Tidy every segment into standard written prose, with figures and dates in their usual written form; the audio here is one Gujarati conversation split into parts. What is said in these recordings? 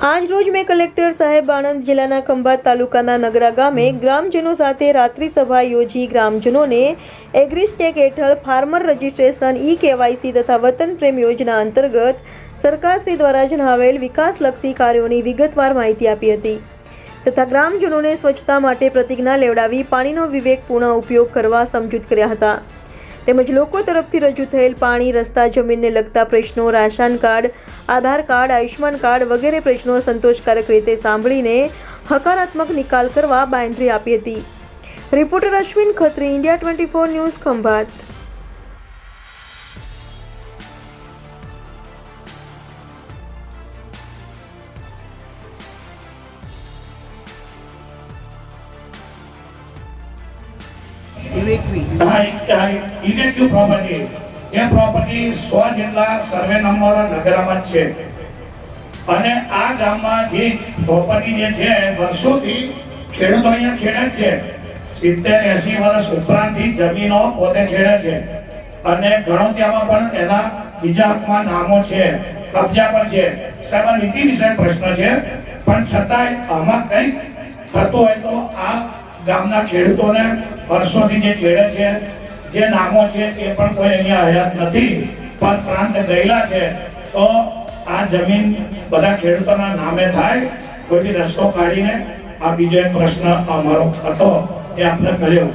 આજ રોજ મેં કલેક્ટર સાહેબ આણંદ જિલ્લાના ખંભાત તાલુકાના નગરા ગામે ગ્રામજનો સાથે રાત્રિ સભા યોજી ગ્રામજનોને એગ્રીસ્ટેક હેઠળ ફાર્મર રજિસ્ટ્રેશન KYC તથા વતન પ્રેમ યોજના અંતર્ગત સરકારશ્રી દ્વારા જણાવેલ વિકાસલક્ષી કાર્યોની વિગતવાર માહિતી આપી હતી તથા ગ્રામજનોને સ્વચ્છતા માટે પ્રતિજ્ઞા લેવડાવી પાણીનો વિવેકપૂર્ણ ઉપયોગ કરવા સમજૂત કર્યા હતા તેમજ લોકો તરફથી રજૂ થયેલ પાણી, રસ્તા, જમીનને લગતા પ્રશ્નો, રાશન કાર્ડ, આધાર કાર્ડ, આયુષ્માન કાર્ડ વગેરે પ્રશ્નો સંતોષકારક રીતે સાંભળીને હકારાત્મક નિકાલ કરવા બાંયધરી આપી હતી। Reporter Ashwin Khatri, India 24 news, Khambhat. Elective property એ પ્રોપર્ટી 100 જેટલા સર્વે નંબર નગરમાં છે અને આ ગામમાં જે પ્રોપર્ટી જે છે વર્ષોથી ખેડૂતો અહીંયા ખેડે છે 70-80 વર્ષ ઉપરાંતથી જમીનો પોતે ખેડે છે અને ગણોત્યામાં પણ એના બીજા હકમાં નામો છે, કબજા પણ છે। સાહેબ નીતિ વિષય પ્રશ્ન છે પણ છતાંય આમાં કંઈક થતું હોય તો આ ગામના ખેડૂતોને વર્ષોથી જે ખેડે છે, જે નામો છે એ પણ કોઈ અહીંયા હયાત નથી પણ પ્રાંત ગયેલા છે તો આ જમીન બધા ખેડૂતોના નામે થાય, કોઈ રસ્તો કાઢીને આ બીજો એક પ્રશ્ન અમારો હતો એ આપણે કર્યો।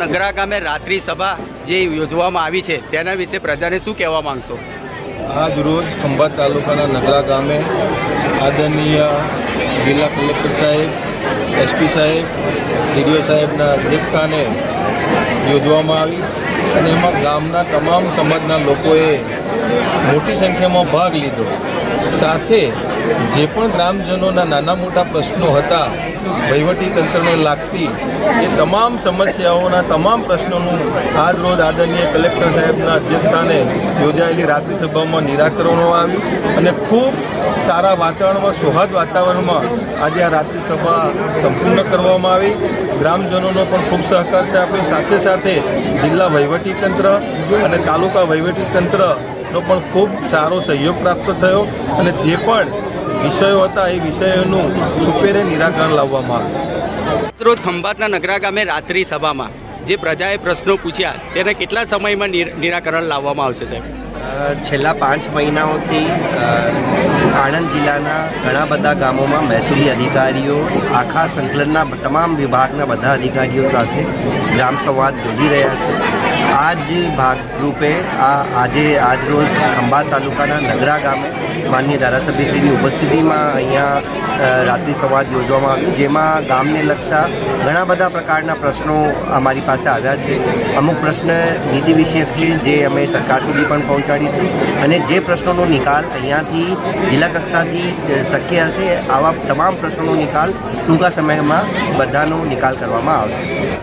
નગરા ગામે રાત્રિ સભા જે યોજવામાં આવી છે તેના વિશે પ્રજાને શું કહેવા માંગશો? આજ રોજ ખંભાત તાલુકાના નગરા ગામે આદરણીય જિલ્લા કલેક્ટર સાહેબ, SP સાહેબ, DDO સાહેબના અધ્યક્ષસ્થાને યોજવામાં આવી અને એમાં ગામના તમામ સમાજના લોકોએ મોટી સંખ્યામાં ભાગ લીધો। સાથે જે પણ ગ્રામજનોના નાના મોટા પ્રશ્નો હતા વહીવટી તંત્રને લાગતી એ તમામ સમસ્યાઓના તમામ પ્રશ્નોનું આજ રોજ આદરણીય કલેક્ટર સાહેબના અધ્યક્ષસ્થાને યોજાયેલી રાત્રિ સભામાં નિરાકરણ આવ્યું અને ખૂબ સારા વાતાવરણમાં, સૌહાર્દ વાતાવરણમાં આજે આ રાત્રિ સભા સંપૂર્ણ કરવામાં આવી। ગ્રામજનોનો પણ ખૂબ સહકાર છે આપણી સાથે સાથે જિલ્લા વહીવટી તંત્ર અને તાલુકા વહીવટી તંત્રનો પણ ખૂબ સારો સહયોગ પ્રાપ્ત થયો અને જે પણ વિષયો હતા એ વિષયોનું સુપેરે નિરાકરણ લાવવામાં આવ્યું। રોજ ખંભાતના નગરા ગામે રાત્રિ સભામાં જે પ્રજાએ પ્રશ્નો પૂછ્યા તેને કેટલા સમયમાં નિરાકરણ લાવવામાં આવશે સાહેબ? છેલ્લા 5 મહિનાઓથી આણંદ જિલ્લાના ઘણા બધા ગામોમાં મહેસૂલી અધિકારીઓ આખા સંકલનના તમામ વિભાગના બધા અધિકારીઓ સાથે ગ્રામ સંવાદ યોજી રહ્યા છે। આ જ ભાગરૂપે આજ રોજ ખંભાત તાલુકાના નગરા ગામે માનનીય ધારાસભ્યશ્રીની ઉપસ્થિતિમાં અહીંયા રાત્રિ સંવાદ યોજવામાં આવ્યો જેમાં ગામને લગતા ઘણા બધા પ્રકારના પ્રશ્નો અમારી પાસે આવ્યા છે। અમુક પ્રશ્ન નીતિ વિષયક છે જે અમે સરકાર સુધી પણ પહોંચાડીશું અને જે પ્રશ્નોનો નિકાલ અહીંયાથી જિલ્લા કક્ષાથી શક્ય હશે આવા તમામ પ્રશ્નોનો નિકાલ ટૂંકા સમયમાં બધાનો નિકાલ કરવામાં આવશે।